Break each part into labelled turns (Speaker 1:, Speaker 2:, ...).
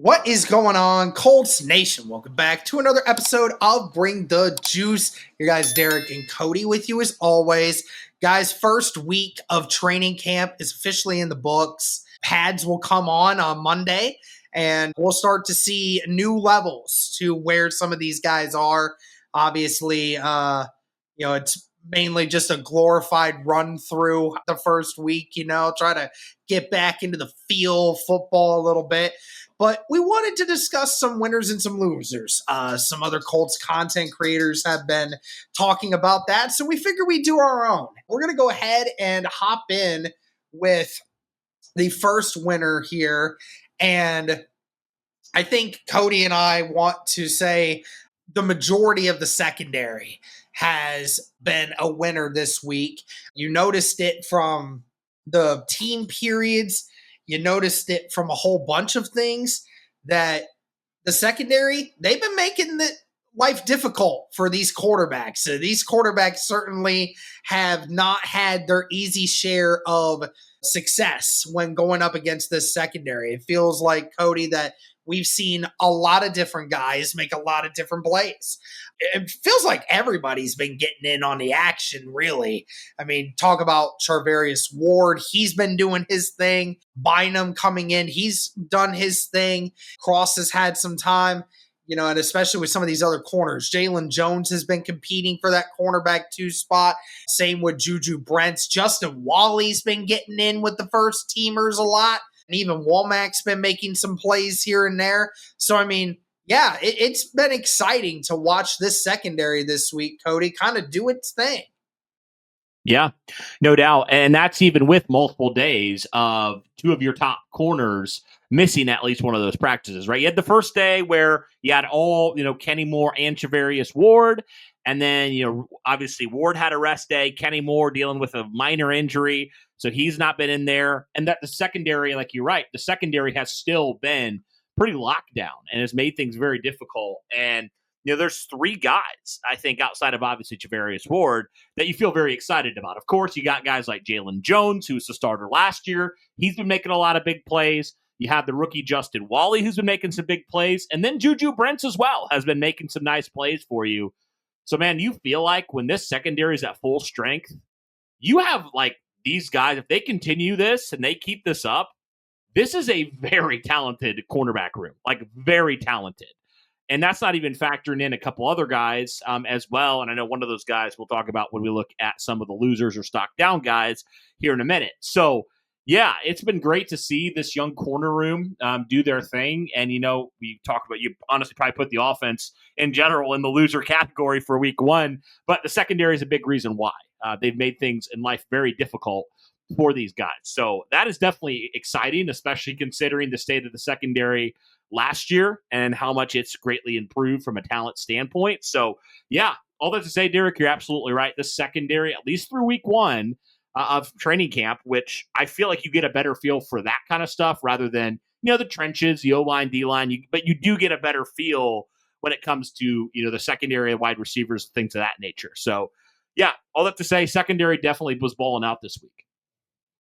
Speaker 1: What is going on, Colts Nation? Welcome back to another episode of Bring the Juice. Your guys, Derek and Cody, with you as always. Guys, first week of training camp is officially in the books. Pads will come on Monday, and we'll start to see new levels to where some of these guys are. Obviously, it's mainly just a glorified run through the first week, try to get back into the feel of football a little bit. But we wanted to discuss some winners and some losers. Some other Colts content creators have been talking about that, so we figure we'd do our own. We're going to go ahead and hop in with the first winner here. And I think Cody and I want to say the majority of the secondary has been a winner this week. You noticed it from the team periods. You noticed it from a whole bunch of things that the secondary, they've been making life difficult for these quarterbacks. So these quarterbacks certainly have not had their easy share of success when going up against this secondary. It feels like, Cody, that we've seen a lot of different guys make a lot of different plays. It feels like everybody's been getting in on the action, really. I mean, talk about Charvarius Ward. He's been doing his thing. Bynum coming in. He's done his thing. Cross has had some time, and especially with some of these other corners. Jalen Jones has been competing for that cornerback 2 spot. Same with Juju Brents. Justin Wally's been getting in with the first teamers a lot. And even Womack's been making some plays here and there. So, I mean, yeah, it's been exciting to watch this secondary this week, Cody, kind of do its thing.
Speaker 2: Yeah, no doubt. And that's even with multiple days of 2 of your top corners missing at least one of those practices, right? You had the first day where you had all, Kenny Moore and Charvarius Ward. And then, obviously Ward had a rest day. Kenny Moore dealing with a minor injury. So he's not been in there. And that the secondary, like you're right, the secondary has still been pretty locked down and has made things very difficult. And, there's 3 guys, I think, outside of obviously Charvarius Ward, that you feel very excited about. Of course, you got guys like Jalen Jones, who was the starter last year. He's been making a lot of big plays. You have the rookie Justin Wally, who's been making some big plays. And then Juju Brents as well has been making some nice plays for you. So, man, you feel like when this secondary is at full strength, you have, like, these guys, if they continue this and they keep this up, this is a very talented cornerback room, like very talented. And that's not even factoring in a couple other guys as well. And I know one of those guys we'll talk about when we look at some of the losers or stock down guys here in a minute. So, yeah, it's been great to see this young corner room do their thing. And, we talk about, you honestly probably put the offense in general in the loser category for week 1, but the secondary is a big reason why. They've made things in life very difficult for these guys. So that is definitely exciting, especially considering the state of the secondary last year and how much it's greatly improved from a talent standpoint. So, yeah, all that to say, Derek, you're absolutely right. The secondary, at least through week 1, of training camp, which I feel like you get a better feel for that kind of stuff rather than, the trenches, the O-line, D-line, but you do get a better feel when it comes to, the secondary, wide receivers, things of that nature. So, yeah, all that to say, secondary definitely was balling out this week.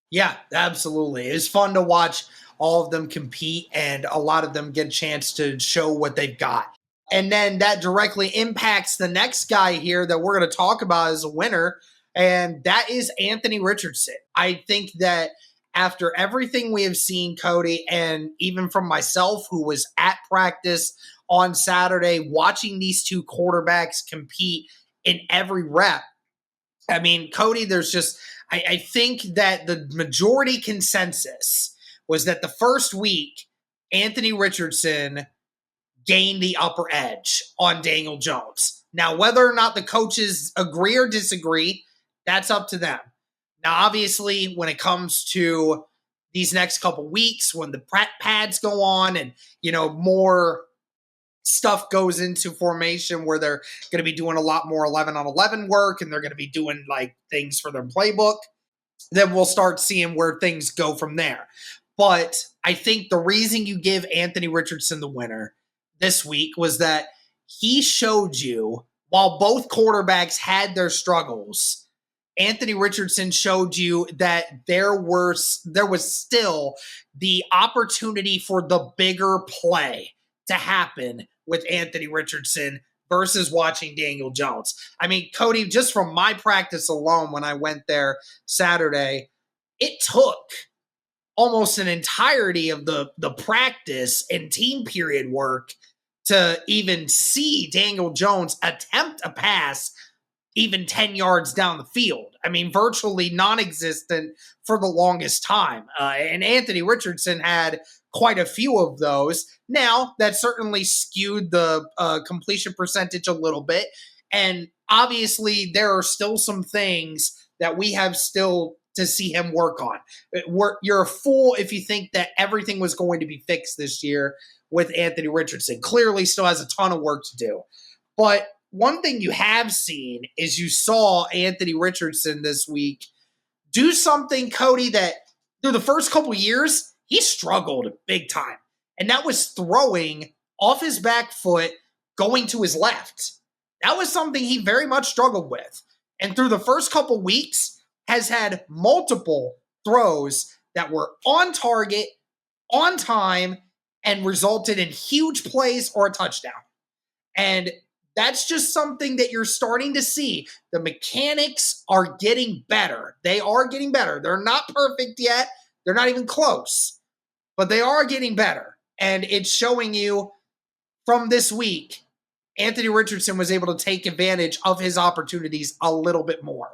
Speaker 1: Yeah, absolutely. It's fun to watch all of them compete and a lot of them get a chance to show what they've got. And then that directly impacts the next guy here that we're going to talk about as a winner, and that is Anthony Richardson. I think that after everything we have seen, Cody, and even from myself who was at practice on Saturday watching these 2 quarterbacks compete in every rep, I mean, Cody, there's just I think that the majority consensus was that the first week, Anthony Richardson gained the upper edge on Daniel Jones. Now, whether or not the coaches agree or disagree, that's up to them. Now, obviously, when it comes to these next couple weeks, when the pads go on and, more stuff goes into formation where they're going to be doing a lot more 11-on-11 work and they're going to be doing like things for their playbook, then we'll start seeing where things go from there. But I think the reason you give Anthony Richardson the winner this week was that he showed you, while both quarterbacks had their struggles, Anthony Richardson showed you that there was still the opportunity for the bigger play to happen with Anthony Richardson versus watching Daniel Jones. I mean, Cody, just from my practice alone when I went there Saturday, it took almost an entirety of the practice and team period work to even see Daniel Jones attempt a pass even 10 yards down the field. I mean, virtually non-existent for the longest time. And Anthony Richardson had quite a few of those. Now, that certainly skewed the completion percentage a little bit. And obviously, there are still some things that we have still to see him work on. You're a fool if you think that everything was going to be fixed this year with Anthony Richardson. Clearly still has a ton of work to do. But one thing you have seen is you saw Anthony Richardson this week do something, Cody, that through the first couple years, he struggled big time. And that was throwing off his back foot, going to his left. That was something he very much struggled with. And through the first couple weeks, has had multiple throws that were on target, on time, and resulted in huge plays or a touchdown. And that's just something that you're starting to see. The mechanics are getting better. They are getting better. They're not perfect yet. They're not even close, but they are getting better. And it's showing you from this week, Anthony Richardson was able to take advantage of his opportunities a little bit more.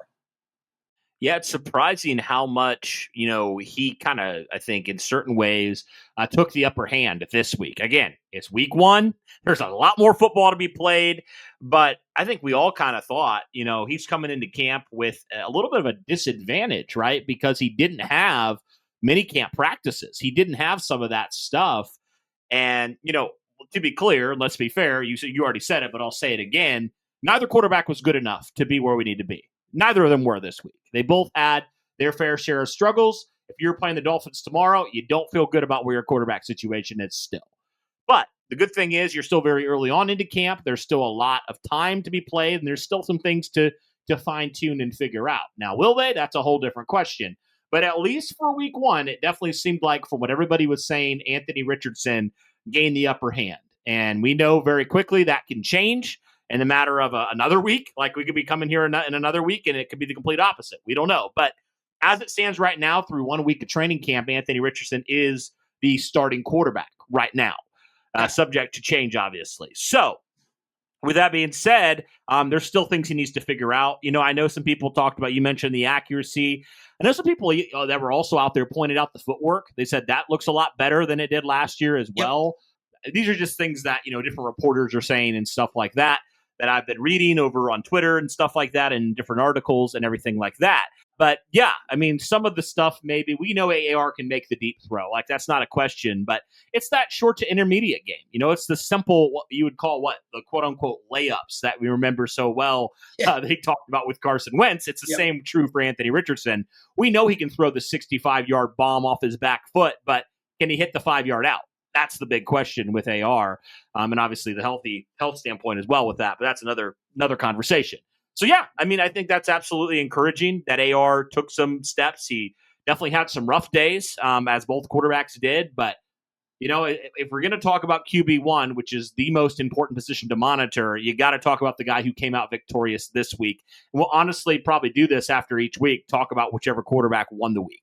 Speaker 2: Yeah, it's surprising how much, he kind of, I think, in certain ways, took the upper hand this week. Again, it's week one. There's a lot more football to be played. But I think we all kind of thought, he's coming into camp with a little bit of a disadvantage, right? Because he didn't have mini camp practices. He didn't have some of that stuff. And, to be clear, let's be fair, you already said it, but I'll say it again. Neither quarterback was good enough to be where we need to be. Neither of them were this week. They both had their fair share of struggles. If you're playing the Dolphins tomorrow, you don't feel good about where your quarterback situation is still. But the good thing is you're still very early on into camp. There's still a lot of time to be played, and there's still some things to fine-tune and figure out. Now, will they? That's a whole different question. But at least for week one, it definitely seemed like, from what everybody was saying, Anthony Richardson gained the upper hand. And we know very quickly that can change in the matter of another week. Like, we could be coming here in another week, and it could be the complete opposite. We don't know. But as it stands right now, through 1 week of training camp, Anthony Richardson is the starting quarterback right now, subject to change, obviously. So, with that being said, there's still things he needs to figure out. I know some people talked about, you mentioned the accuracy. I know some people that were also out there pointed out the footwork. They said that looks a lot better than it did last year as well. Yep. These are just things that, different reporters are saying and stuff like that I've been reading over on Twitter and stuff like that, and different articles and everything like that. But yeah, I mean, some of the stuff, maybe we know AAR can make the deep throw. Like, that's not a question, but it's that short to intermediate game. It's the simple, what you would call the quote unquote layups that we remember so well. Yeah. They talked about with Carson Wentz. It's the same true for Anthony Richardson. We know he can throw the 65-yard bomb off his back foot, but can he hit the 5-yard out? That's the big question with AR, and obviously the health standpoint as well with that. But that's another conversation. So yeah, I mean, I think that's absolutely encouraging that AR took some steps. He definitely had some rough days, as both quarterbacks did. But if we're going to talk about QB1, which is the most important position to monitor, you got to talk about the guy who came out victorious this week. And we'll honestly probably do this after each week. Talk about whichever quarterback won the week,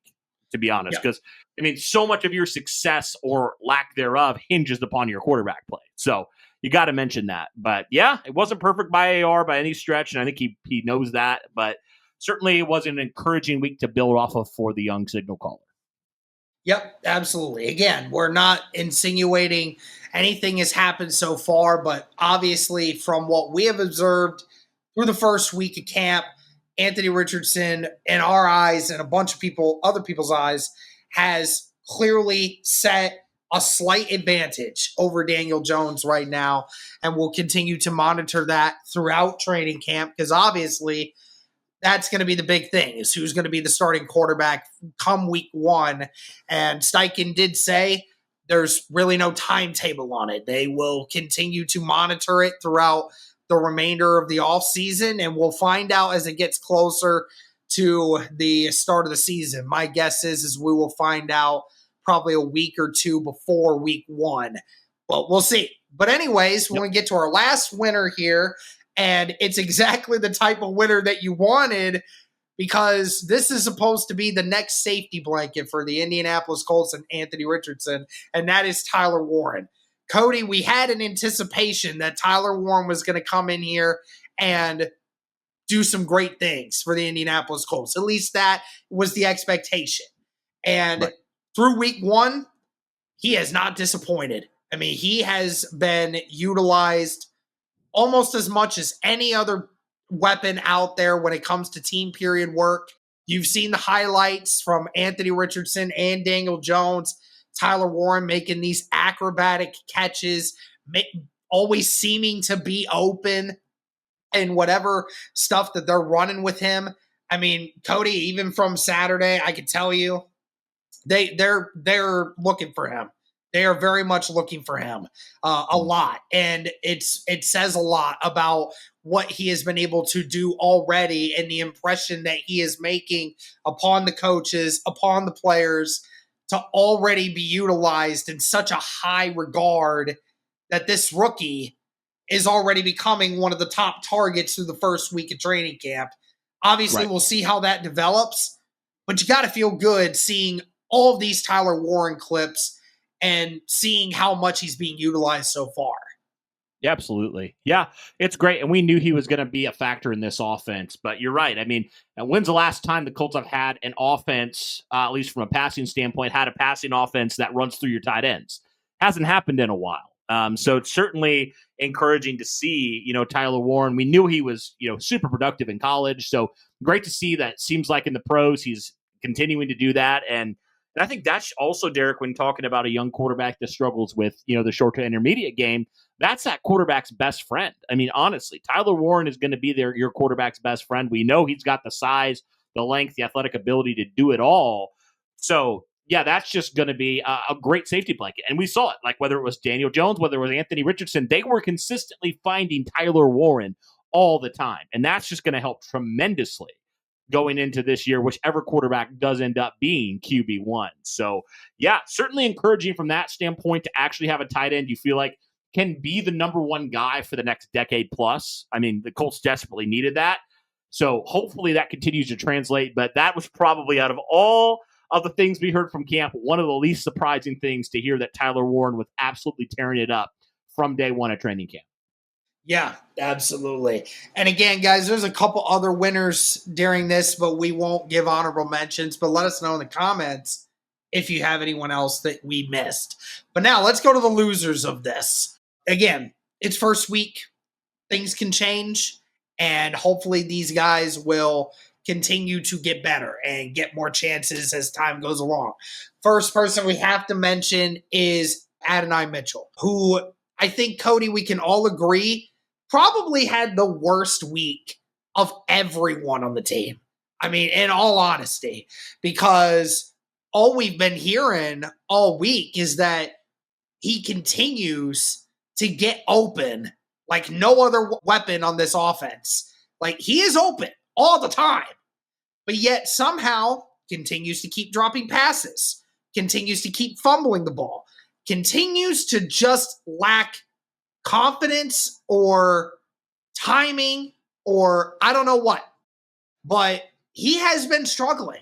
Speaker 2: to be honest, because I mean, so much of your success or lack thereof hinges upon your quarterback play. So you got to mention that. But yeah, it wasn't perfect by AR by any stretch, and I think he knows that. But certainly it was an encouraging week to build off of for the young signal caller.
Speaker 1: Yep, absolutely. Again, we're not insinuating anything has happened so far, but obviously from what we have observed through the first week of camp, Anthony Richardson, in our eyes and a bunch of other people's eyes, has clearly set a slight advantage over Daniel Jones right now, and we'll continue to monitor that throughout training camp, because obviously that's going to be the big thing, is who's going to be the starting quarterback come week one. And Steichen did say there's really no timetable on it. They will continue to monitor it throughout the remainder of the offseason, and we'll find out as it gets closer to the start of the season. My guess is we will find out probably a week or two before week 1, but we'll see. But anyways, we're going to get to our last winner here, and it's exactly the type of winner that you wanted, because this is supposed to be the next safety blanket for the Indianapolis Colts and Anthony Richardson, and that is Tyler Warren. Cody, we had an anticipation that Tyler Warren was going to come in here and do some great things for the Indianapolis Colts. At least that was the expectation. And through week 1, he has not disappointed. I mean, he has been utilized almost as much as any other weapon out there when it comes to team period work. You've seen the highlights from Anthony Richardson and Daniel Jones, Tyler Warren making these acrobatic catches, always seeming to be open in whatever stuff that they're running with him. I mean, Cody, even from Saturday, I could tell you they're looking for him. They are very much looking for him a lot. And it says a lot about what he has been able to do already and the impression that he is making upon the coaches, upon the players, to already be utilized in such a high regard that this rookie is already becoming one of the top targets through the first week of training camp. Obviously, we'll see how that develops, but you got to feel good seeing all of these Tyler Warren clips and seeing how much he's being utilized so far.
Speaker 2: Yeah, absolutely. Yeah, it's great. And we knew he was going to be a factor in this offense. But you're right. I mean, when's the last time the Colts have had an offense, at least from a passing standpoint, had a passing offense that runs through your tight ends? Hasn't happened in a while. So it's certainly encouraging to see, Tyler Warren. We knew he was, super productive in college. So great to see that. Seems like in the pros, he's continuing to do that. And I think that's also, Derek, when talking about a young quarterback that struggles with, the short to intermediate game, that's that quarterback's best friend. I mean, honestly, Tyler Warren is going to be your quarterback's best friend. We know he's got the size, the length, the athletic ability to do it all. So, yeah, that's just going to be a great safety blanket. And we saw it, like whether it was Daniel Jones, whether it was Anthony Richardson, they were consistently finding Tyler Warren all the time. And that's just going to help tremendously going into this year, whichever quarterback does end up being QB1. So, yeah, certainly encouraging from that standpoint to actually have a tight end you feel like can be the number one guy for the next decade plus. I mean, the Colts desperately needed that. So hopefully that continues to translate. But that was probably, out of all of the things we heard from camp, one of the least surprising things to hear that Tyler Warren was absolutely tearing it up from day 1 at training camp.
Speaker 1: Yeah, absolutely. And again, guys, there's a couple other winners during this, but we won't give honorable mentions. But let us know in the comments if you have anyone else that we missed. But now let's go to the losers of this. Again, it's first week. Things can change. And hopefully these guys will continue to get better and get more chances as time goes along. First person we have to mention is Adonai Mitchell, who I think, Cody, we can all agree probably had the worst week of everyone on the team. I mean, in all honesty, because all we've been hearing all week is that he continues to get open like no other weapon on this offense. Like, he is open all the time, but yet somehow continues to keep dropping passes, continues to keep fumbling the ball, continues to just lack confidence or timing or I don't know what. But he has been struggling.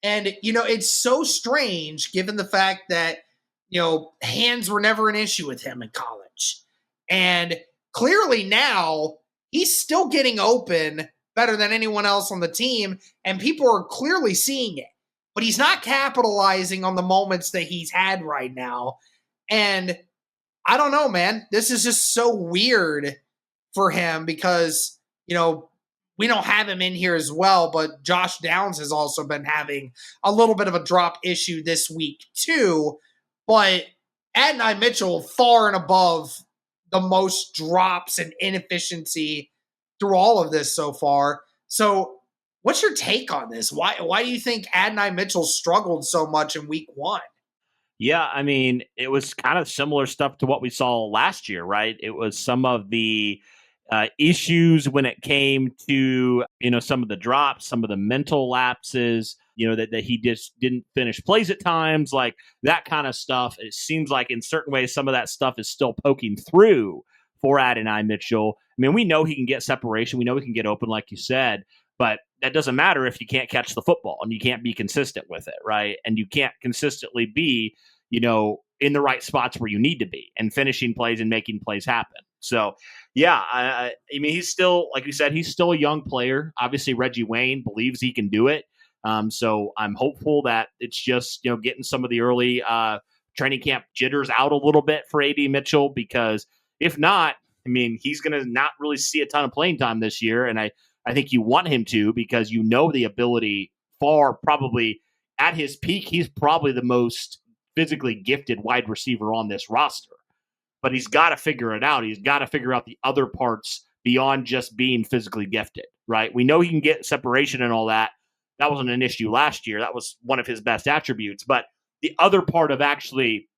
Speaker 1: And, it's so strange given the fact that, hands were never an issue with him in college. And clearly now he's still getting open better than anyone else on the team. And people are clearly seeing it. But he's not capitalizing on the moments that he's had right now. And I don't know, man. This is just so weird for him because, we don't have him in here as well, but Josh Downs has also been having a little bit of a drop issue this week too. But Adonai Mitchell far and above the most drops and inefficiency through all of this so far. So what's your take on this? Why do you think Adonai Mitchell struggled so much in week 1?
Speaker 2: Yeah, I mean, it was kind of similar stuff to what we saw last year, right? It was some of the issues when it came to, some of the drops, some of the mental lapses, that he just didn't finish plays at times, like that kind of stuff. It seems like in certain ways, some of that stuff is still poking through for Adonai Mitchell. I mean, we know he can get separation. We know he can get open, like you said, but that doesn't matter if you can't catch the football and you can't be consistent with it, right? And you can't consistently be, in the right spots where you need to be and finishing plays and making plays happen. So, yeah, I mean, he's still, like you said, he's still a young player. Obviously, Reggie Wayne believes he can do it. So I'm hopeful that it's just, getting some of the early training camp jitters out a little bit for AD Mitchell, because if not, I mean, he's going to not really see a ton of playing time this year. And I think you want him to, because the ability probably at his peak, he's probably the most physically gifted wide receiver on this roster. But he's got to figure it out. He's got to figure out the other parts beyond just being physically gifted, right? We know he can get separation and all that. That wasn't an issue last year. That was one of his best attributes. But the other part of actually,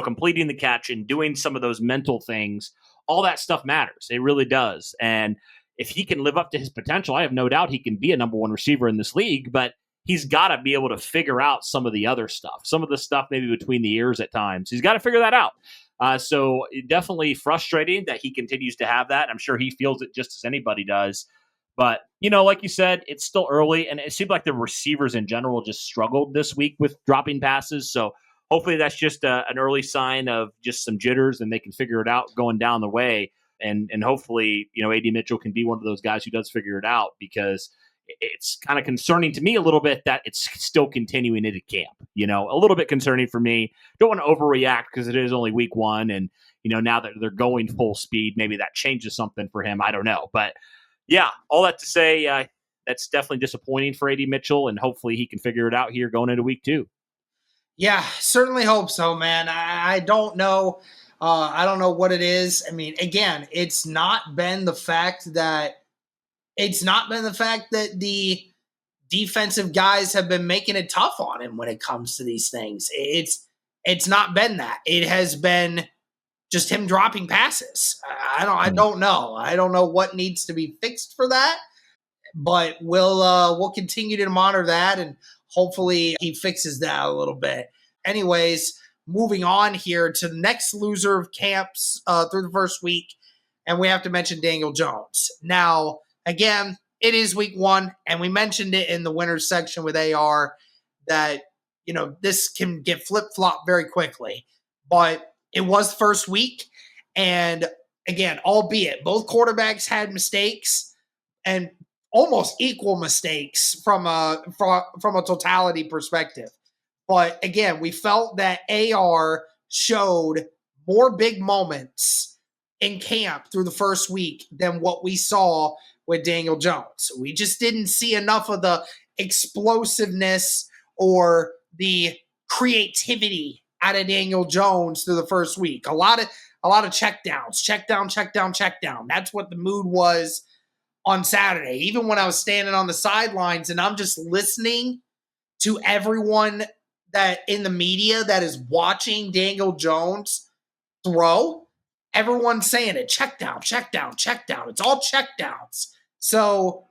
Speaker 2: completing the catch and doing some of those mental things, all that stuff matters. It really does. And if he can live up to his potential, I have no doubt he can be a number one receiver in this league, but he's got to be able to figure out some of the other stuff, some of the stuff maybe between the ears at times. He's got to figure that out. So definitely frustrating that he continues to have that. I'm sure he feels it just as anybody does. But, like you said, it's still early, and it seemed like the receivers in general just struggled this week with dropping passes. So hopefully that's just an early sign of just some jitters, and they can figure it out going down the way. And hopefully, AD Mitchell can be one of those guys who does figure it out, because it's kind of concerning to me a little bit that it's still continuing into camp, a little bit concerning for me. Don't want to overreact because it is only week one. And, now that they're going full speed, maybe that changes something for him. I don't know. But yeah, all that to say, that's definitely disappointing for AD Mitchell, and hopefully he can figure it out here going into week 2.
Speaker 1: Yeah, certainly hope so, man. I don't know. I don't know what it is. I mean, again, it's not been the fact that the defensive guys have been making it tough on him when it comes to these things. It's not been that. It has been just him dropping passes. I don't know. I don't know what needs to be fixed for that, but we'll continue to monitor that, and hopefully he fixes that a little bit. Anyways, moving on here to the next loser of camps through the first week, and we have to mention Daniel Jones. Now, again, it is week 1, and we mentioned it in the winners section with AR that, this can get flip-flopped very quickly. But it was the first week, and again, albeit both quarterbacks had mistakes, and almost equal mistakes from a totality perspective. But again, we felt that AR showed more big moments in camp through the first week than what we saw with Daniel Jones. We just didn't see enough of the explosiveness or the creativity out of Daniel Jones through the first week. A lot of check downs, check down. That's what the mood was on Saturday. Even when I was standing on the sidelines and I'm just listening to everyone that in the media that is watching Daniel Jones throw, everyone's saying it, check down. It's all check downs. So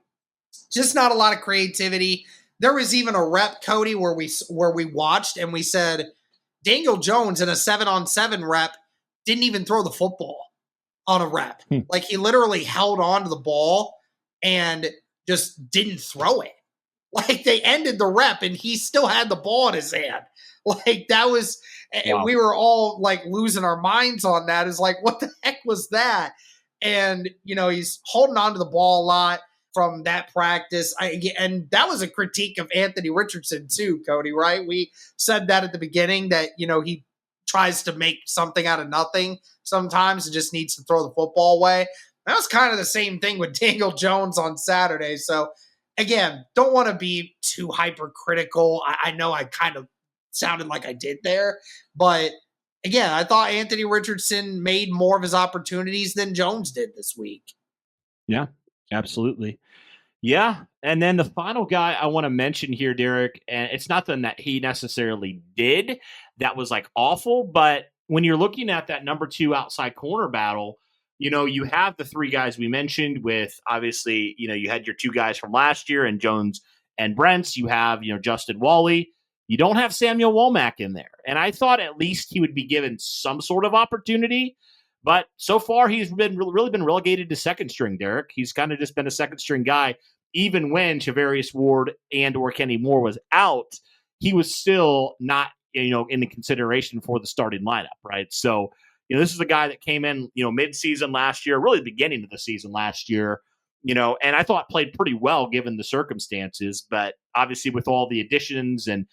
Speaker 1: just not a lot of creativity. There was even a rep, Cody, where we watched and we said Daniel Jones in a 7-on-7 rep didn't even throw the football on a rep. Like, he literally held on to the ball and just didn't throw it. Like, they ended the rep and he still had the ball in his hand. Like, that was, wow. We were all like losing our minds on that. It's like, what the heck was that? And, he's holding on to the ball a lot from that practice. And that was a critique of Anthony Richardson too, Cody, right? We said that at the beginning that, he tries to make something out of nothing sometimes and just needs to throw the football away. That was kind of the same thing with Daniel Jones on Saturday. So, again, don't want to be too hypercritical. I know I kind of sounded like I did there. But, again, I thought Anthony Richardson made more of his opportunities than Jones did this week.
Speaker 2: Yeah, absolutely. Yeah, and then the final guy I want to mention here, Derek, and it's nothing that he necessarily did that was like awful, but when you're looking at that number 2 outside corner battle, you have the three guys we mentioned with obviously, you had your two guys from last year and Jones and Brents. You have, Justin Wally. You don't have Samuel Womack in there. And I thought at least he would be given some sort of opportunity. But so far, he's been really been relegated to second string, Derek. He's kind of just been a second string guy. Even when Charvarius Ward and or Kenny Moore was out, he was still not, in the consideration for the starting lineup, right? So, this is a guy that came in, mid-season last year, really the beginning of the season last year, and I thought played pretty well given the circumstances. But obviously with all the additions and,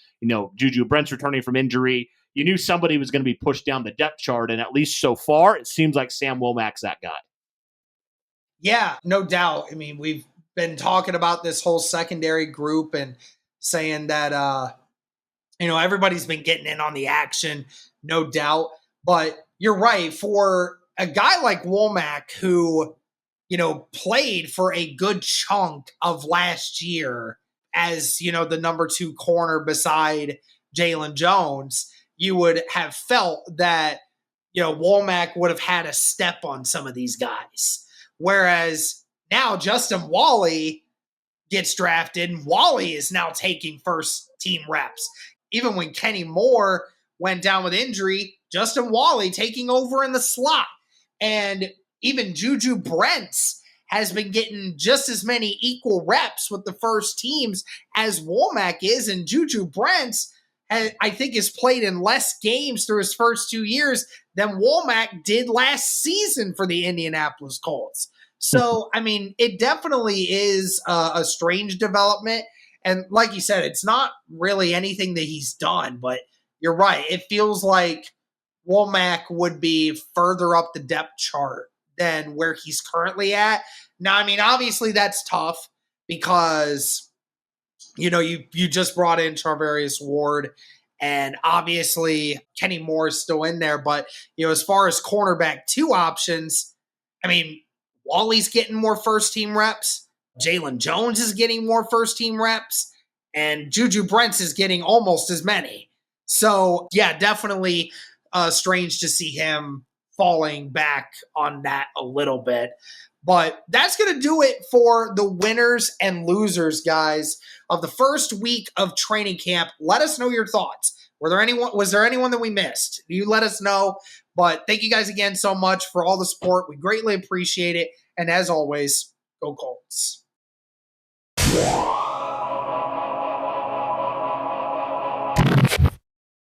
Speaker 2: Juju Brent's returning from injury, you knew somebody was going to be pushed down the depth chart. And at least so far, it seems like Sam Womack's that guy.
Speaker 1: Yeah, no doubt. I mean, we've been talking about this whole secondary group and saying that, everybody's been getting in on the action, no doubt. But you're right. For a guy like Womack who, played for a good chunk of last year as, the number 2 corner beside Jalen Jones, you would have felt that, Womack would have had a step on some of these guys. Whereas now Justin Wally gets drafted and Wally is now taking first team reps. Even when Kenny Moore went down with injury, Justin Wally taking over in the slot. And even Juju Brents has been getting just as many equal reps with the first teams as Womack is. And Juju Brents, I think, has played in less games through his first 2 years than Womack did last season for the Indianapolis Colts. So, I mean, it definitely is a strange development. And like you said, it's not really anything that he's done, but you're right. It feels like Womack would be further up the depth chart than where he's currently at. Now, I mean, obviously that's tough because, you just brought in Charvarius Ward and obviously Kenny Moore is still in there. But, as far as cornerback 2 options, I mean, Wally's getting more first team reps. Jalen Jones is getting more first team reps. And Juju Brents is getting almost as many. So, yeah, definitely strange to see him falling back on that a little bit. But that's going to do it for the winners and losers, guys, of the first week of training camp. Let us know your thoughts. Was there anyone that we missed? You let us know. But thank you guys again so much for all the support. We greatly appreciate it. And as always, go Colts.